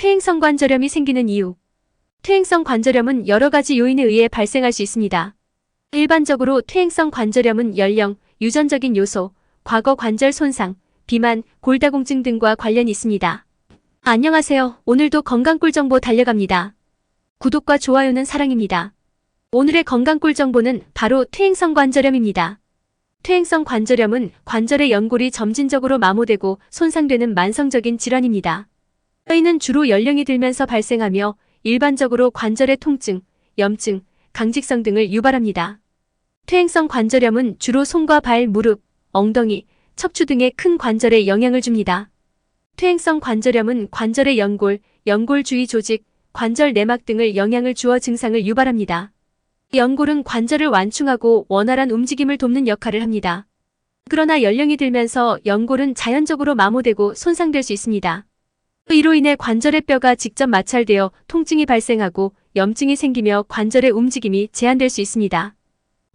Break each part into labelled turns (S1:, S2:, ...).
S1: 퇴행성 관절염이 생기는 이유. 퇴행성 관절염은 여러 가지 요인에 의해 발생할 수 있습니다. 일반적으로 퇴행성 관절염은 연령, 유전적인 요소, 과거 관절 손상, 비만, 골다공증 등과 관련이 있습니다. 안녕하세요. 오늘도 건강꿀 정보 달려갑니다. 구독과 좋아요는 사랑입니다. 오늘의 건강꿀 정보는 바로 퇴행성 관절염입니다. 퇴행성 관절염은 관절의 연골이 점진적으로 마모되고 손상되는 만성적인 질환입니다. 이는 주로 연령이 들면서 발생하며 일반적으로 관절의 통증, 염증, 강직성 등을 유발합니다. 퇴행성 관절염은 주로 손과 발, 무릎, 엉덩이, 척추 등의 큰 관절에 영향을 줍니다. 퇴행성 관절염은 관절의 연골, 연골 주위 조직, 관절 내막 등을 영향을 주어 증상을 유발합니다. 연골은 관절을 완충하고 원활한 움직임을 돕는 역할을 합니다. 그러나 연령이 들면서 연골은 자연적으로 마모되고 손상될 수 있습니다. 이로 인해 관절의 뼈가 직접 마찰되어 통증이 발생하고 염증이 생기며 관절의 움직임이 제한될 수 있습니다.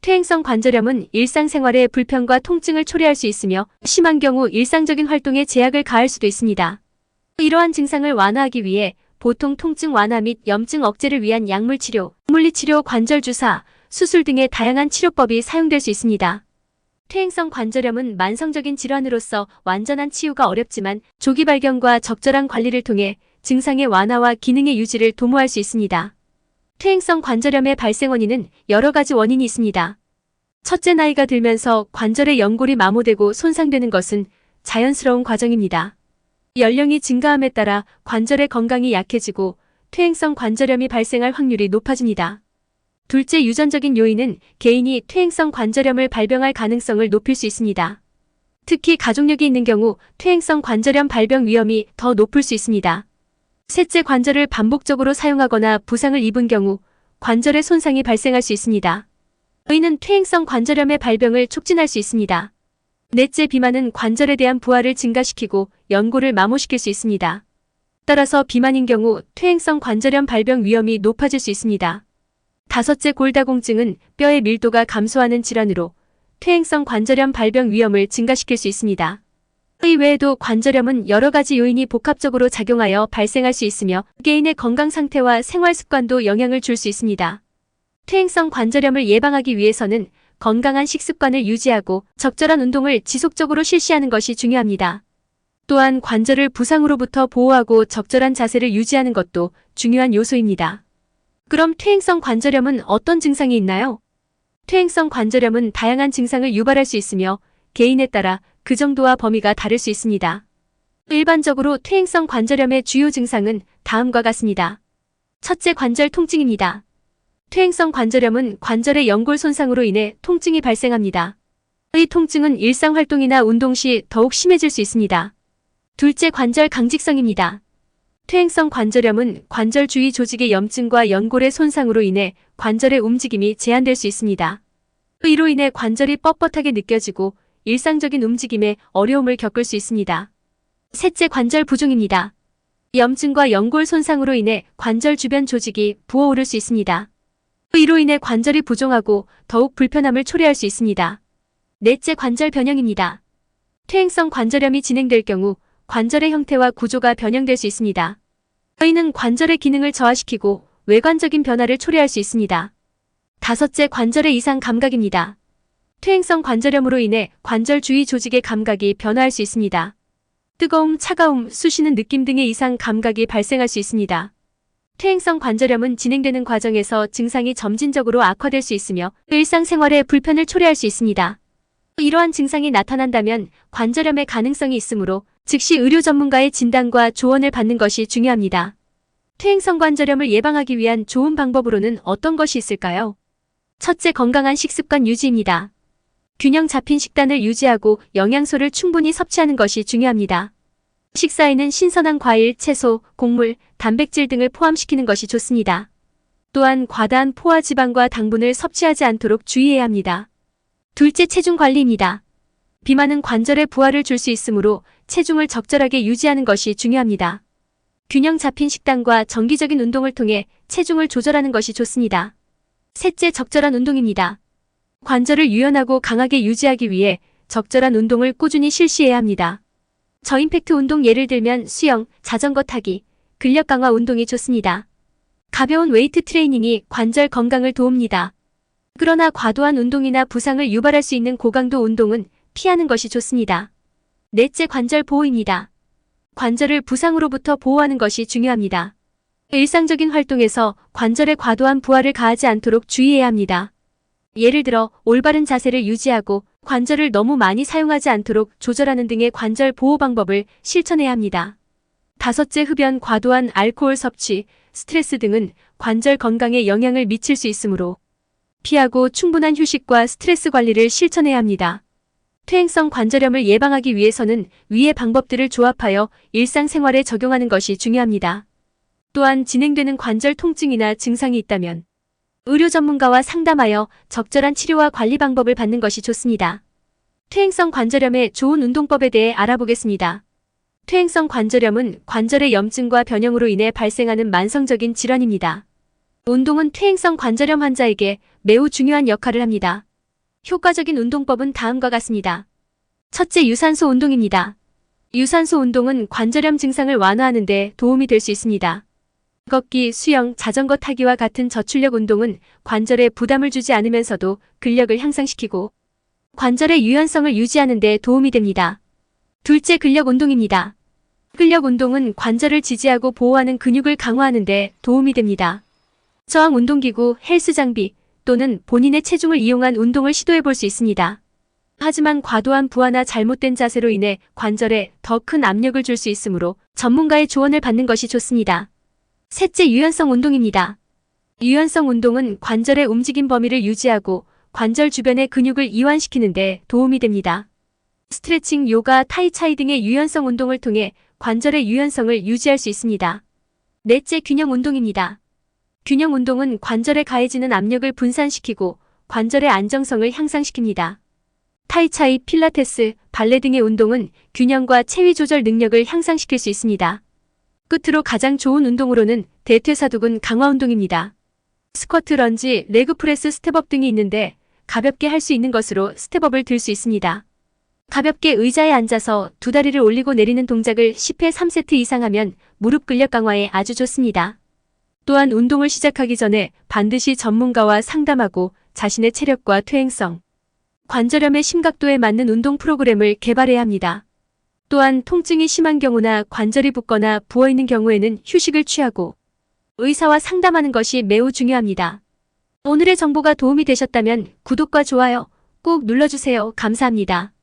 S1: 퇴행성 관절염은 일상생활의 불편과 통증을 초래할 수 있으며 심한 경우 일상적인 활동에 제약을 가할 수도 있습니다. 이러한 증상을 완화하기 위해 보통 통증 완화 및 염증 억제를 위한 약물치료, 물리치료, 관절주사, 수술 등의 다양한 치료법이 사용될 수 있습니다. 퇴행성 관절염은 만성적인 질환으로서 완전한 치유가 어렵지만 조기 발견과 적절한 관리를 통해 증상의 완화와 기능의 유지를 도모할 수 있습니다. 퇴행성 관절염의 발생 원인은 여러 가지 원인이 있습니다. 첫째, 나이가 들면서 관절의 연골이 마모되고 손상되는 것은 자연스러운 과정입니다. 연령이 증가함에 따라 관절의 건강이 약해지고 퇴행성 관절염이 발생할 확률이 높아집니다. 둘째, 유전적인 요인은 개인이 퇴행성 관절염을 발병할 가능성을 높일 수 있습니다. 특히 가족력이 있는 경우 퇴행성 관절염 발병 위험이 더 높을 수 있습니다. 셋째, 관절을 반복적으로 사용하거나 부상을 입은 경우 관절의 손상이 발생할 수 있습니다. 이는 퇴행성 관절염의 발병을 촉진할 수 있습니다. 넷째, 비만은 관절에 대한 부하를 증가시키고 연골을 마모시킬 수 있습니다. 따라서 비만인 경우 퇴행성 관절염 발병 위험이 높아질 수 있습니다. 다섯째, 골다공증은 뼈의 밀도가 감소하는 질환으로 퇴행성 관절염 발병 위험을 증가시킬 수 있습니다. 이 외에도 관절염은 여러 가지 요인이 복합적으로 작용하여 발생할 수 있으며 개인의 건강 상태와 생활 습관도 영향을 줄 수 있습니다. 퇴행성 관절염을 예방하기 위해서는 건강한 식습관을 유지하고 적절한 운동을 지속적으로 실시하는 것이 중요합니다. 또한 관절을 부상으로부터 보호하고 적절한 자세를 유지하는 것도 중요한 요소입니다. 그럼 퇴행성 관절염은 어떤 증상이 있나요? 퇴행성 관절염은 다양한 증상을 유발할 수 있으며 개인에 따라 그 정도와 범위가 다를 수 있습니다. 일반적으로 퇴행성 관절염의 주요 증상은 다음과 같습니다. 첫째, 관절 통증입니다. 퇴행성 관절염은 관절의 연골 손상으로 인해 통증이 발생합니다. 이 통증은 일상활동이나 운동 시 더욱 심해질 수 있습니다. 둘째, 관절 강직성입니다. 퇴행성 관절염은 관절 주위 조직의 염증과 연골의 손상으로 인해 관절의 움직임이 제한될 수 있습니다. 이로 인해 관절이 뻣뻣하게 느껴지고 일상적인 움직임에 어려움을 겪을 수 있습니다. 셋째, 관절 부종입니다. 염증과 연골 손상으로 인해 관절 주변 조직이 부어오를 수 있습니다. 이로 인해 관절이 부종하고 더욱 불편함을 초래할 수 있습니다. 넷째, 관절 변형입니다. 퇴행성 관절염이 진행될 경우 관절의 형태와 구조가 변형될 수 있습니다. 이는 관절의 기능을 저하시키고 외관적인 변화를 초래할 수 있습니다. 다섯째, 관절의 이상 감각입니다. 퇴행성 관절염으로 인해 관절 주위 조직의 감각이 변화할 수 있습니다. 뜨거움, 차가움, 쑤시는 느낌 등의 이상 감각이 발생할 수 있습니다. 퇴행성 관절염은 진행되는 과정에서 증상이 점진적으로 악화될 수 있으며 일상생활에 불편을 초래할 수 있습니다. 이러한 증상이 나타난다면 관절염의 가능성이 있으므로 즉시 의료 전문가의 진단과 조언을 받는 것이 중요합니다. 퇴행성 관절염을 예방하기 위한 좋은 방법으로는 어떤 것이 있을까요? 첫째, 건강한 식습관 유지입니다. 균형 잡힌 식단을 유지하고 영양소를 충분히 섭취하는 것이 중요합니다. 식사에는 신선한 과일, 채소, 곡물, 단백질 등을 포함시키는 것이 좋습니다. 또한 과다한 포화 지방과 당분을 섭취하지 않도록 주의해야 합니다. 둘째, 체중 관리입니다. 비만은 관절에 부하를 줄 수 있으므로 체중을 적절하게 유지하는 것이 중요합니다. 균형 잡힌 식단과 정기적인 운동을 통해 체중을 조절하는 것이 좋습니다. 셋째, 적절한 운동입니다. 관절을 유연하고 강하게 유지하기 위해 적절한 운동을 꾸준히 실시해야 합니다. 저임팩트 운동 예를 들면 수영, 자전거 타기, 근력 강화 운동이 좋습니다. 가벼운 웨이트 트레이닝이 관절 건강을 도웁니다. 그러나 과도한 운동이나 부상을 유발할 수 있는 고강도 운동은 피하는 것이 좋습니다. 넷째, 관절 보호입니다. 관절을 부상으로부터 보호하는 것이 중요합니다. 일상적인 활동에서 관절에 과도한 부하를 가하지 않도록 주의해야 합니다. 예를 들어 올바른 자세를 유지하고 관절을 너무 많이 사용하지 않도록 조절하는 등의 관절 보호 방법을 실천해야 합니다. 다섯째, 흡연, 과도한 알코올 섭취, 스트레스 등은 관절 건강에 영향을 미칠 수 있으므로 피하고 충분한 휴식과 스트레스 관리를 실천해야 합니다. 퇴행성 관절염을 예방하기 위해서는 위의 방법들을 조합하여 일상생활에 적용하는 것이 중요합니다. 또한 진행되는 관절 통증이나 증상이 있다면 의료 전문가와 상담하여 적절한 치료와 관리 방법을 받는 것이 좋습니다. 퇴행성 관절염의 좋은 운동법에 대해 알아보겠습니다. 퇴행성 관절염은 관절의 염증과 변형으로 인해 발생하는 만성적인 질환입니다. 운동은 퇴행성 관절염 환자에게 매우 중요한 역할을 합니다. 효과적인 운동법은 다음과 같습니다. 첫째, 유산소 운동입니다. 유산소 운동은 관절염 증상을 완화하는 데 도움이 될 수 있습니다. 걷기, 수영, 자전거 타기와 같은 저출력 운동은 관절에 부담을 주지 않으면서도 근력을 향상시키고 관절의 유연성을 유지하는 데 도움이 됩니다. 둘째, 근력 운동입니다. 근력 운동은 관절을 지지하고 보호하는 근육을 강화하는 데 도움이 됩니다. 저항 운동기구, 헬스 장비 또는 본인의 체중을 이용한 운동을 시도해 볼 수 있습니다. 하지만 과도한 부하나 잘못된 자세로 인해 관절에 더 큰 압력을 줄 수 있으므로 전문가의 조언을 받는 것이 좋습니다. 셋째, 유연성 운동입니다. 유연성 운동은 관절의 움직임 범위를 유지하고 관절 주변의 근육을 이완시키는 데 도움이 됩니다. 스트레칭, 요가, 타이차이 등의 유연성 운동을 통해 관절의 유연성을 유지할 수 있습니다. 넷째, 균형 운동입니다. 균형 운동은 관절에 가해지는 압력을 분산시키고 관절의 안정성을 향상시킵니다. 타이차이, 필라테스, 발레 등의 운동은 균형과 체위 조절 능력을 향상시킬 수 있습니다. 끝으로 가장 좋은 운동으로는 대퇴사두근 강화 운동입니다. 스쿼트, 런지, 레그프레스, 스텝업 등이 있는데 가볍게 할 수 있는 것으로 스텝업을 들 수 있습니다. 가볍게 의자에 앉아서 두 다리를 올리고 내리는 동작을 10회 3세트 이상 하면 무릎 근력 강화에 아주 좋습니다. 또한 운동을 시작하기 전에 반드시 전문가와 상담하고 자신의 체력과 퇴행성, 관절염의 심각도에 맞는 운동 프로그램을 개발해야 합니다. 또한 통증이 심한 경우나 관절이 붓거나 부어있는 경우에는 휴식을 취하고 의사와 상담하는 것이 매우 중요합니다. 오늘의 정보가 도움이 되셨다면 구독과 좋아요 꼭 눌러주세요. 감사합니다.